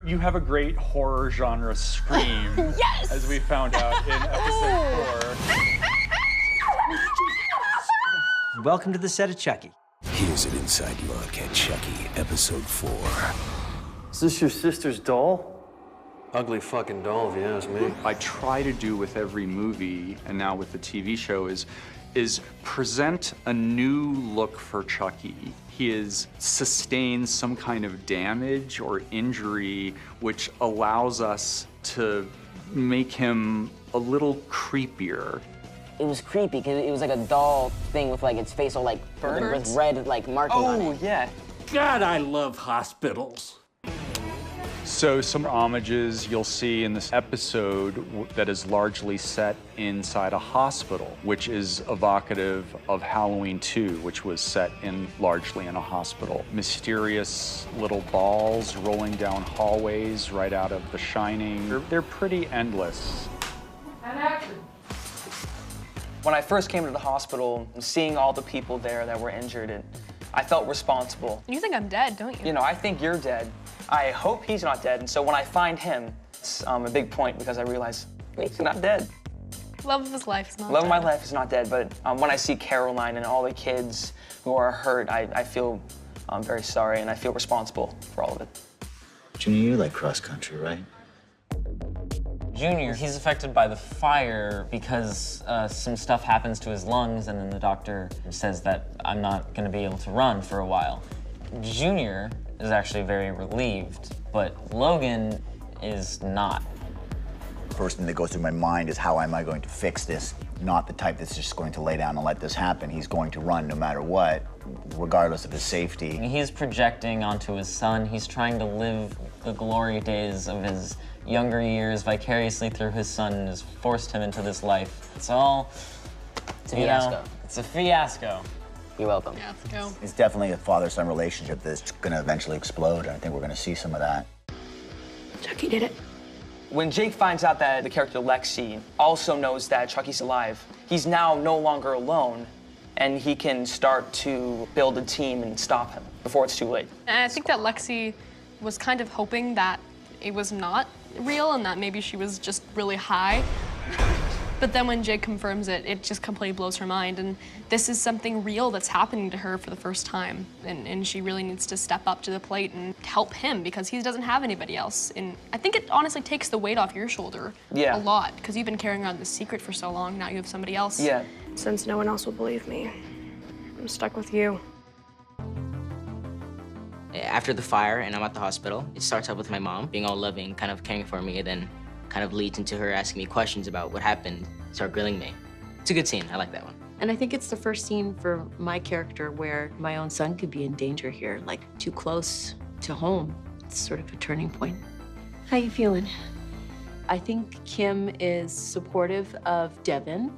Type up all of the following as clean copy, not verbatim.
You have a great horror genre scream. Yes! As we found out in episode 4. Welcome to the set of Chucky. Here's an inside look at Chucky, episode 4. Is this your sister's doll? Ugly fucking doll, if you ask me. I try to do with every movie, and now with the TV show, is present a new look for Chucky. He has sustained some kind of damage or injury, which allows us to make him a little creepier. It was creepy because it was like a doll thing with like its face all like with red like markings on it. Oh, yeah. God, I love hospitals. So some homages you'll see in this episode that is largely set inside a hospital, which is evocative of Halloween 2, which was set largely in a hospital. Mysterious little balls rolling down hallways right out of The Shining. They're pretty endless. And action. When I first came to the hospital, seeing all the people there that were injured, I felt responsible. You think I'm dead, don't you? You know, I think you're dead. I hope he's not dead, and so when I find him, it's a big point because I realize he's not dead. Love of his life is not Love dead. of my life is not dead, but when I see Caroline and all the kids who are hurt, I feel very sorry, and I feel responsible for all of it. Junior, you like cross country, right? Junior, he's affected by the fire because some stuff happens to his lungs, and then the doctor says that I'm not gonna be able to run for a while. Junior is actually very relieved, but Logan is not. First thing that goes through my mind is how am I going to fix this? Not the type that's just going to lay down and let this happen. He's going to run no matter what, regardless of his safety. He's projecting onto his son. He's trying to live the glory days of his younger years vicariously through his son and has forced him into this life. It's all, It's a fiasco. It's a fiasco. You're welcome. Yeah, let's go. It's definitely a father-son relationship that's going to eventually explode, and I think we're going to see some of that. Chucky did it. When Jake finds out that the character Lexi also knows that Chucky's alive, he's now no longer alone, and he can start to build a team and stop him before it's too late. And I think that Lexi was kind of hoping that it was not real and that maybe she was just really high. But then when Jake confirms it, it just completely blows her mind. And this is something real that's happening to her for the first time. And she really needs to step up to the plate and help him because he doesn't have anybody else. And I think it honestly takes the weight off your shoulder a lot because you've been carrying around this secret for so long. Now you have somebody else. Yeah. Since no one else will believe me, I'm stuck with you. After the fire and I'm at the hospital, it starts out with my mom being all loving, kind of caring for me, and then kind of leads into her asking me questions about what happened, start grilling me. It's a good scene, I like that one. And I think it's the first scene for my character where my own son could be in danger here, like too close to home. It's sort of a turning point. How you feeling? I think Kim is supportive of Devon.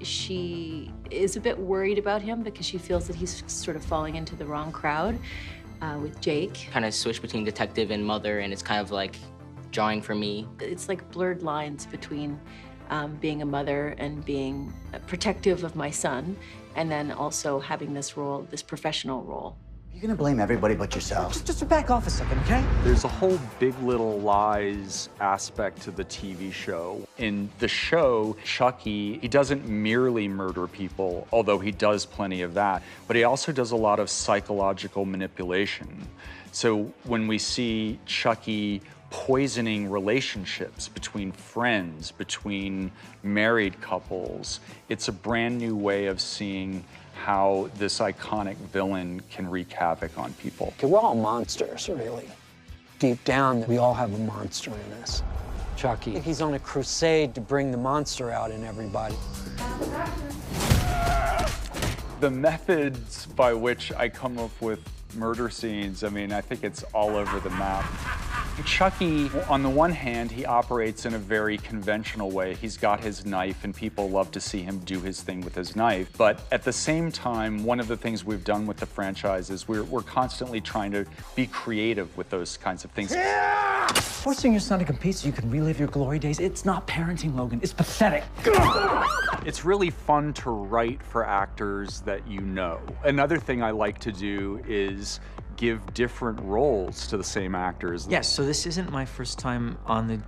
She is a bit worried about him because she feels that he's sort of falling into the wrong crowd with Jake. Kind of switch between detective and mother, and it's kind of like drawing for me. It's like blurred lines between being a mother and being protective of my son, and then also having this role, this professional role. You're going to blame everybody but yourself. Just back off a second, okay? There's a whole Big Little Lies aspect to the TV show. In the show, Chucky, he doesn't merely murder people, although he does plenty of that, but he also does a lot of psychological manipulation. So when we see Chucky poisoning relationships between friends, between married couples, it's a brand new way of seeing how this iconic villain can wreak havoc on people. Okay, we're all monsters, really. Deep down, we all have a monster in us. Chucky, he's on a crusade to bring the monster out in everybody. The methods by which I come up with murder scenes, I mean, I think it's all over the map. Chucky, on the one hand, he operates in a very conventional way. He's got his knife, and people love to see him do his thing with his knife. But at the same time, one of the things we've done with the franchise is we're constantly trying to be creative with those kinds of things. Yeah! Forcing your son to compete so you can relive your glory days, it's not parenting, Logan. It's pathetic. It's really fun to write for actors that you know. Another thing I like to do is give different roles to the same actors. Yes, so this isn't my first time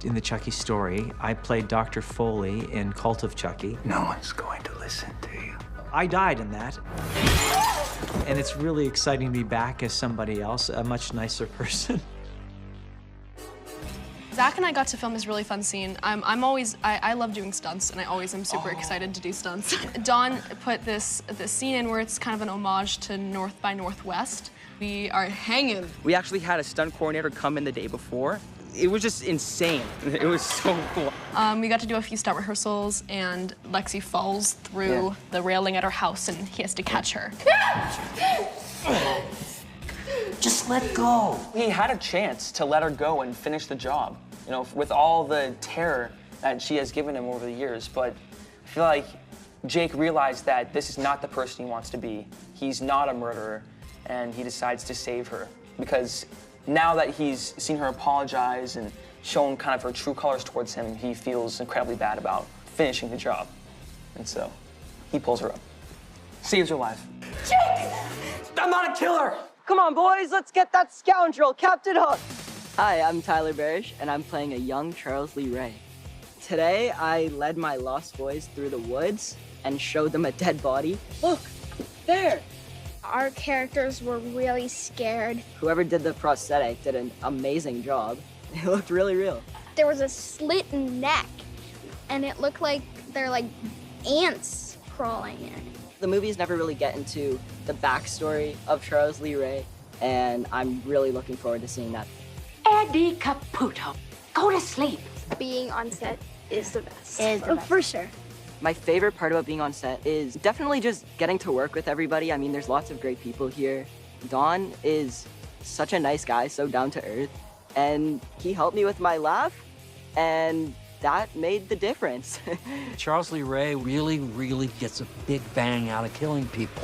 in the Chucky story. I played Dr. Foley in Cult of Chucky. No one's going to listen to you. I died in that. And it's really exciting to be back as somebody else, a much nicer person. Zach and I got to film this really fun scene. I love doing stunts, and I always am super excited to do stunts. Don put this scene in where it's kind of an homage to North by Northwest. We are hanging. We actually had a stunt coordinator come in the day before. It was just insane. It was so cool. We got to do a few stunt rehearsals, and Lexi falls through the railing at her house, and he has to catch her. Just let go. He had a chance to let her go and finish the job, you know, with all the terror that she has given him over the years. But I feel like Jake realized that this is not the person he wants to be. He's not a murderer, and he decides to save her because now that he's seen her apologize and shown kind of her true colors towards him, he feels incredibly bad about finishing the job. And so he pulls her up, saves her life. Jake! I'm not a killer! Come on, boys, let's get that scoundrel, Captain Hook! Hi, I'm Tyler Barish, and I'm playing a young Charles Lee Ray. Today, I led my lost boys through the woods and showed them a dead body. Look, there! Our characters were really scared. Whoever did the prosthetic did an amazing job. It looked really real. There was a slit neck, and it looked like they're like ants crawling in it. The movies never really get into the backstory of Charles Lee Ray, and I'm really looking forward to seeing that. Eddie Caputo, go to sleep. Being on set is the best. For sure. My favorite part about being on set is definitely just getting to work with everybody. I mean, there's lots of great people here. Don is such a nice guy, so down to earth, and he helped me with my laugh, and that made the difference. Charles Lee Ray really gets a big bang out of killing people.